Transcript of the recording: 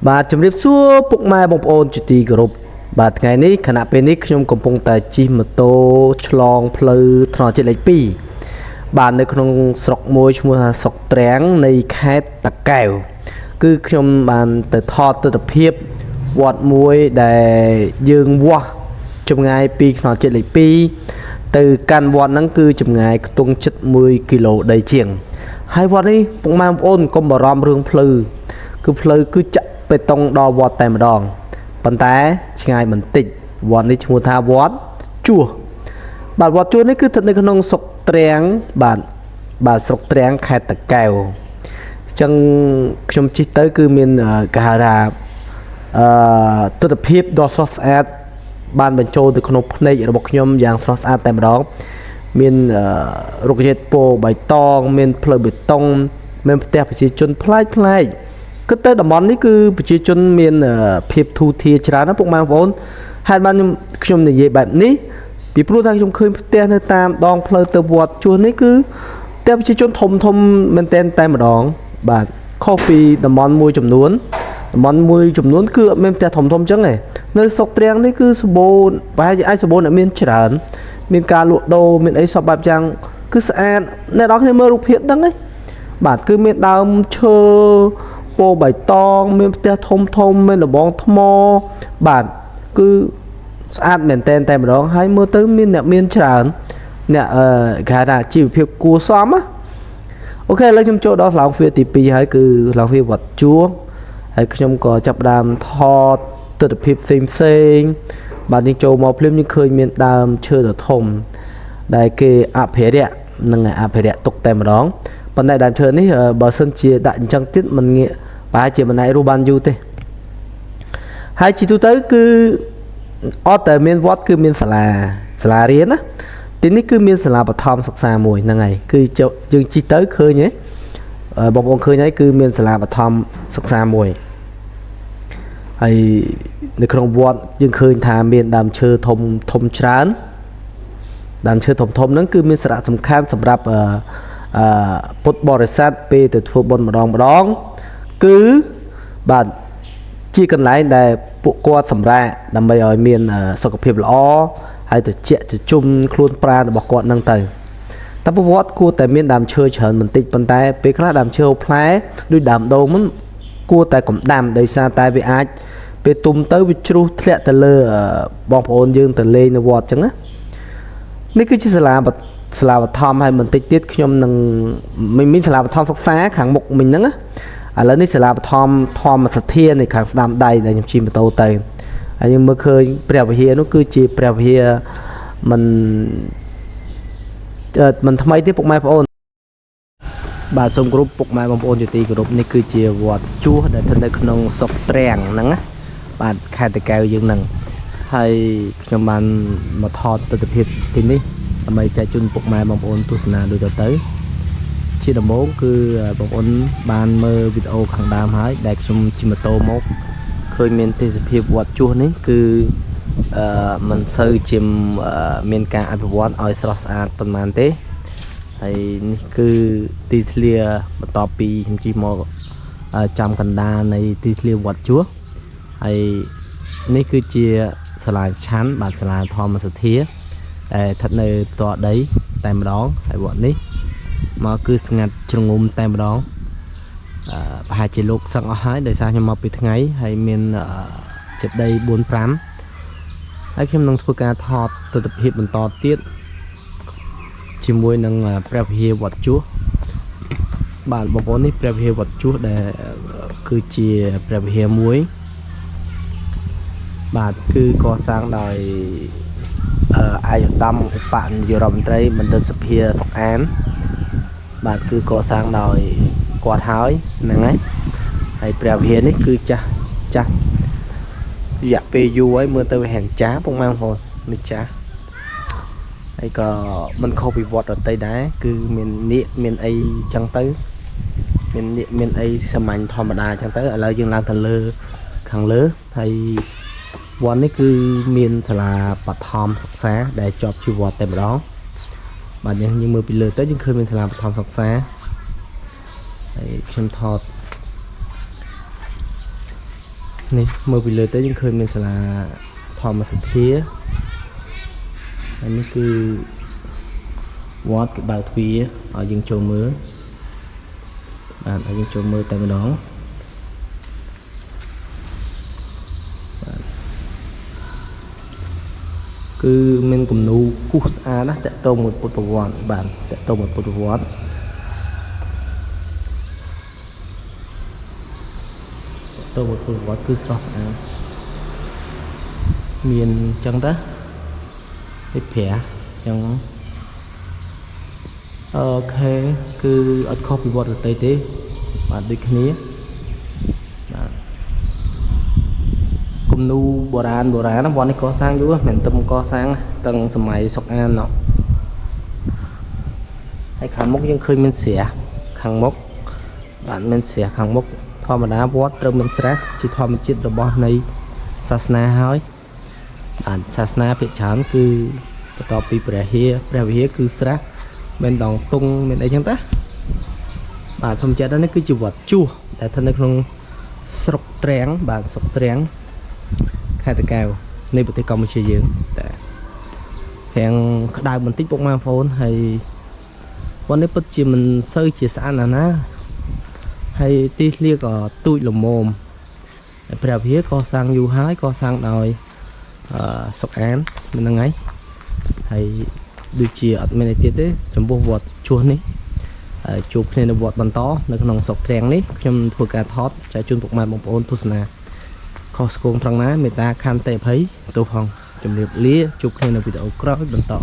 បាទជំរាបសួរពុកម៉ែបងប្អូនជាទីគោរពបាទថ្ងៃនេះខណៈពេលនេះខ្ញុំកំពុងតែជិះម៉ូតូឆ្លងផ្លូវថ្នល់ជាតិលេខ2បាទនៅក្នុងស្រុកមួយឈ្មោះថាស្រុកទ្រាំងនៃខេត្តតាកែវគឺខ្ញុំបានទៅថតទស្សនវិជ្ជាវត្តមួយដែលយើងវាស់ចម្ងាយពីថ្នល់ជាតិលេខ2ទៅកាន់វត្តហ្នឹងគឺចម្ងាយខ្ទង់ជិត1គីឡូដីជាងហើយវត្តនេះពុកម៉ែបងប្អូនកុំបារម្ភរឿងផ្លូវគឺផ្លូវគឺចាក់បេតុងដល់វត្តតែម្ដងប៉ុន្តែឆ្ងាយបន្តិចវត្តនេះឈ្មោះថាវត្តជួសបាទវត្តជួសនេះគឺស្ថិតនៅក្នុងស្រុកទ្រាំងបាទស្រុកទ្រាំងខេត្តតាកែវអញ្ចឹងខ្ញុំជិះទៅគឺមានគេហៅថាទស្សនវិជ្ជាដ៏ស្រស់ស្អាតបានបញ្ចូលទៅក្នុងភ្នែករបស់ខ្ញុំយ៉ាងស្រស់ស្អាតតែម្ដងមានរុក្ខជាតិពោធិ៍បៃតងមានផ្លូវបេតុងមានផ្ទះប្រជាជនប្លែកគឺទៅតំបន់នេះគឺប្រជាជនមានភាពធូរធារច្រើនណាស់ពុកម៉ែបងប្អូនហេតុបានខ្ញុំនិយាយបែបនេះពីព្រោះថាខ្ញុំឃើញផ្ទះនៅតាមដងផ្លូវទៅវត្តជួសនេះគឺផ្ទះប្រជាជនធំមែនតែម្ដងបាទខុសពីតំបន់មួយចំនួនគឺអត់មានផ្ទះធំអញ្ចឹងទេនៅស្រុកទ្រាំងនេះគឺសម្បូរប្រហែលជាអាចសម្បូរអ្នកមានច្រើនមានការលក់ដូរមានអីសពបែបយ៉ាងគឺស្អាតអ្នកនរគ្នាមើលរូបភាពហ្នឹងឯងបាទគឺមានដើមឈើពោធិ៍បៃតងមានផ្ទះធំមានលបងថ្មបាទគឺស្អាតមែនតែម្ដងហើយមើលទៅមានអ្នកមានច្រើនអ្នកគេថាជីវភាពគួរសមណាអូខេឥឡូវខ្ញុំចូលដល់ឡោងវាទី2ហើយគឺឡោងវាវត្តជួសហើយខ្ញុំក៏ចាប់ផ្ដើមថតទស្សនវិជ្ជាផ្សេងបាទយើងចូលមកភ្លាមយើងឃើញមានដើមឈើដ៏ធំដែលគេអភិរក្សនឹងអភិរក្សទុកតែម្ដងប៉ុន្តែដើមឈើនេះបើសិនជាដាក់អញ្ចឹងទៀតมันងាកប្រហែលជាមិនអាចរស់បានយូរទេហើយជាទូទៅគឺអត់តែមានវត្តគឺមានសាលារៀនណាទីនេះគឺមានសាលាបឋមសិក្សាមួយហ្នឹងហើយគឺយើងជិះទៅឃើញហ៎បងប្អូនឃើញហើយគឺមានសាលាបឋមសិក្សាមួយហើយនៅក្នុងវត្តយើងឃើញថាមានដើមឈើធំច្រើនដើមឈើធំហ្នឹងគឺមានសារៈសំខាន់សម្រាប់ពុទ្ធបរិស័ទពេលទៅធ្វើបុណ្យម្ដងគឺបាទជាកន្លែងដែលពួកគាត់សម្រាកដើម្បីឲ្យមានសុខភាពល្អហើយត្រជាក់ត្រជុំខ្លួនប្រាណរបស់គាត់នឹងទៅតែប្រវត្តិគួរតែមានដើមឈើច្រើនបន្តិចប៉ុន្តែពេលខ្លះដើមឈើផ្លែដូចដើមដូងហ្នឹងគួរតែកុំដាំដោយសារតែវាអាចពេលទុំទៅវាជ្រុះធ្លាក់ទៅលើបងប្អូនយើងទៅលេងនៅវត្តអញ្ចឹងណានេះគឺជាសាលាបឋមហើយបន្តិចទៀតខ្ញុំនឹងមានសាលាបឋមសិក្សាខាងមុខមិញហ្នឹងណាឥឡូវនេះសាលាបឋមធម្មសទ្ធានៅខាងស្ដាំដៃដែលខ្ញុំជិះម៉ូតូទៅហើយយើងមើលឃើញព្រះវិហារនោះគឺជាព្រះវិហារមិនថ្មីទេពុកម៉ែបងប្អូនបាទសូមគោរពពុកម៉ែបងប្អូនជាទីគោរពនេះគឺជាវត្តជួសដែលស្ថិតនៅក្នុងស្រុកទ្រាំងហ្នឹងណាបាទខេត្តតាកែវយើងហ្នឹងហើយខ្ញុំបានមកថតទស្សនវិជ្ជាទីនេះដើម្បីចែកជូនពុកម៉ែបងប្អូនទស្សនាដូចទៅជាដំបូងគឺបងប្អូនបានមើលវីដេអូខាងដើមហើយដែលខ្ញុំជិះម៉ូតូមកឃើញមានទេសភាពវត្តជួសនេះគឺមិនសូវជាមានការអភិវឌ្ឍឲ្យស្រស់ស្អាតប៉ុន្មានទេហើយនេះគឺទីធ្លាបន្ទាប់ពីខ្ញុំជិះមកចំកណ្ដាលនៃទីធ្លាវត្តជួសហើយនេះគឺជាសាលាឆាន់បាទសាលាធម្មសទ្ធាដែលស្ថិតនៅផ្ទាល់ដីតែម្ដងហើយវត្តនេះមកគឺស្ងាត់ជ្រងំតែម្ដងប្រហែលជាលោកសឹងអស់ហើយដោយសារខ្ញុំមកពីថ្ងៃហើយមានចិត្តដី 4-5 ហើយខ្ញុំនឹងធ្វើការថតទស្សនវិជ្ជាបន្តទៀតជាមួយនឹងព្រះវិហារវត្តជួសបាទបងប្អូននេះព្រះវិហារវត្តជួសដែលគឺជាព្រះវិហារមួយបាទគឺកសាងដោយអាយុត្តមឧបនាយករដ្ឋមន្ត្រីបណ្ឌិតសភាសុកអានបាទគឺកសាងដោយគាត់ហើយហ្នឹងហើយព្រះវិហារនេះគឺចាស់រយៈពេលយូរហើយមើលទៅវាហាងចាស់ពុកម៉ែបងប្អូននេះចាស់ហើយក៏មិនខុសពីវត្តដទៃដែរគឺមាននាគមានអីចឹងទៅមាននាគមានអីសាមញ្ញធម្មតាចឹងទៅឥឡូវយើងឡើងទៅលើខាងលើហើយវត្តនេះគឺមានសាលាបឋមសិក្សាដែលជាប់ជាវត្តតែម្ដងបាទយើងមើលពីលើទៅយើងឃើញមានសាលាបឋមសិក្សាហើយខ្ញុំថត នេះមើលពីលើទៅយើងឃើញមានសាលាធម្មសទ្ធាហើយនេះគឺវត្តគេបើកទ្វារឲ្យយើងចូលមើលបាទឲ្យយើងចូលមើលតែម្ដងគឺមានគំនូរគូសស្អាតណាស់តកតងមួយពុទ្ធប្រវត្តិបាទតកតងមួយពុទ្ធប្រវត្តិតកតងមួយពុទ្ធប្រវត្តិគឺស្រស់ស្អាតមានអញ្ចឹងតើនេះប្រាអញ្ចឹងអូខេគឺអត់ខុសពីវត្តដទៃទេបាទដូចគ្នាបាទគំនូរបុរាណវត្តនេះកសាងយូរមិនតែកសាងតាំងសម័យសុកអានណោះហើយខាងមុខយើងឃើញមានស្រះខាងមុខបាទមានស្រះខាងមុខធម្មតាវត្តត្រូវមានស្រះជាធម្មជាតិរបស់នៃសាសនាហើយបាទសាសនាភាគច្រើនគឺបន្ទាប់ពីព្រះវិហារគឺស្រះមានដងតុងមានអីចឹងតាបាទសូមចាត់នេះគឺជាវត្តជួសដែលស្ថិតនៅក្នុងស្រុកទ្រាំងបាទស្រុកទ្រាំងខេត្តតាកែវនៃប្រទេសកម្ពុជាយើងតែរាំងក្តៅបន្តិចពុកម៉ែបងប្អូនហើយវត្តនេះពិតជាមិនសូវជាស្អាតណាស់ហើយទីធ្លាក៏ទូចល្មមព្រះវិហារក៏សាងយូរហើយកសាងដោយសុកអានមិនហ្នឹងហើយដូចជាអត់មានអីទៀតទេចំពោះវត្តជួសនេះជួបគ្នានៅវត្តបន្តនៅក្នុងស្រុកទ្រាំងនេះខ្ញុំធ្វើការថតចែកជូនពុកម៉ែបងប្អូនទស្សនាខុសឆ្គងត្រង់ណាមេត្តាខន្តីអភ័យទោសផងជម្រាបលាជួបគ្នានៅវីដេអូក្រោយបន្ត